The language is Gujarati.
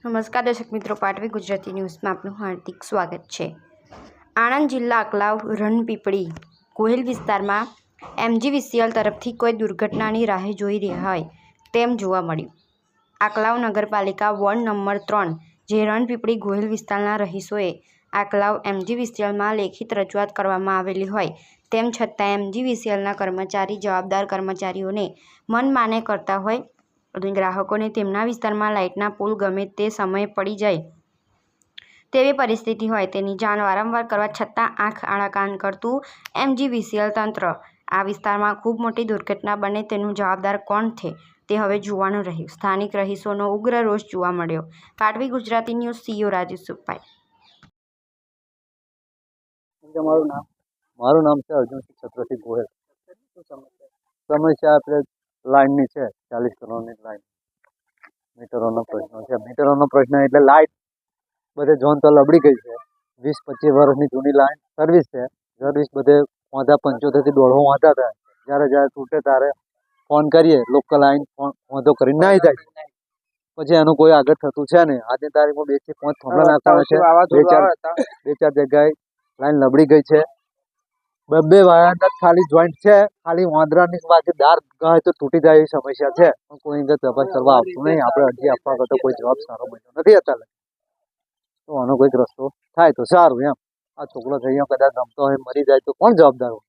નમસ્કાર દર્શક મિત્રો, પાટવી ગુજરાતી ન્યૂઝમાં આપનું હાર્દિક સ્વાગત છે। આણંદ જિલ્લા અકલાવ રણપીપળી ગોહિલ વિસ્તારમાં MGVCL તરફથી કોઈ દુર્ઘટનાની રાહ જોઈ રહ્યા હોય તેમ જોવા મળ્યું। આકલાવ નગરપાલિકા વોર્ડ નંબર 3 જે રણપીપળી ગોહિલ વિસ્તારના રહીશોએ આકલાવ MGVCLમાં લેખિત રજૂઆત કરવામાં આવેલી હોય તેમ છતાં MGVCLના કર્મચારી જવાબદાર કર્મચારીઓને મનમાને કરતા હોય અને ગ્રાહકોને તેમના વિસ્તારમાં લાઇટના પોલ ગમે તે સમયે પડી જાય તેવી પરિસ્થિતિ હોય તેની જાણ વારંવાર કરવા છતાં આંખ આડા કાન કરતું MGVCL તંત્ર આ વિસ્તારમાં ખૂબ મોટી દુર્ઘટના બને તેનું જવાબદાર કોણ છે તે હવે જોવાનું રહ્યું। સ્થાનિક રહીશોનો ઉગ્ર રોષ જોવા મળ્યો। પાટવી ગુજરાતી ન્યૂઝ CEO રાજેશભાઈ। મારું નામ છે અર્જુનસિંહ છત્રસિંહ ગોહિલ। સમસ્યા આપણે લાઇનની છે, 40 કરોડની લાઇન, મીટરોનો પ્રશ્ન છે। મીટરોનો પ્રશ્ન એટલે લાઇટ બધે જોન તો લબડી ગઈ છે। 20-25 વર્ષની જૂની લાઇન સર્વિસ છે। સર્વિસ બધે વાંધા 75થી 150 વાંધા થાય, જ્યારે તૂટે ત્યારે ફોન કરીએ, લોકલ લાઇન વાંધો કરીને નાહી જાય, પછી એનું કોઈ આગળ થતું છે નહીં। આજની તારીખમાં 2 થી 5 થોંભલા નાખવાના છે, બે ચાર જગ્યાએ લાઈન લબડી ગઈ છે। બે વાયરના ખાલી જોઈન્ટ છે, ખાલી વાંદરાની બાકી દાર ગાય તો તૂટી જાય એવી સમસ્યા છે, પણ કોઈ અંદર તપાસ કરવા આવતું નહીં। આપણે અરજી આપવા કરતો કોઈ જવાબ સારો મળ્યો નથી અત્યારે, તો આનો કોઈક રસ્તો થાય તો સારું એમ। આ છોકરો થઈ કદાચ રમતો હોય મરી જાય તો કોણ જવાબદાર હોય?